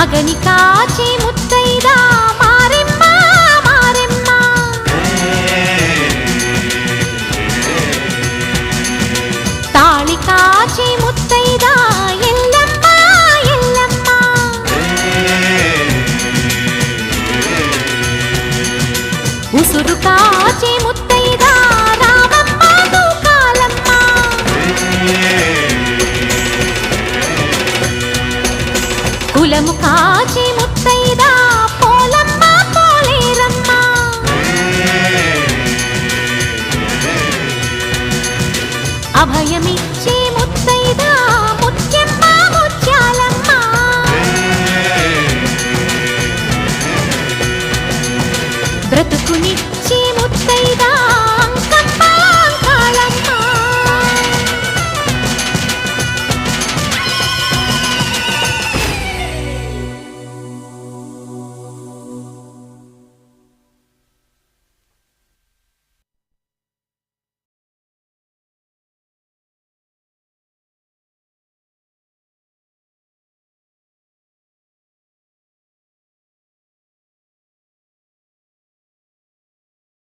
మగని కాచి ముత్తైదా మారెమ్మ మారెమ్మ తాళి కాచి ముత్తైదా ఎల్లమ్మ ఎల్లమ్మ ఉసురు కాచి ముత్తైదా రామమ్మ తూకాలమ్మ కులము కాచి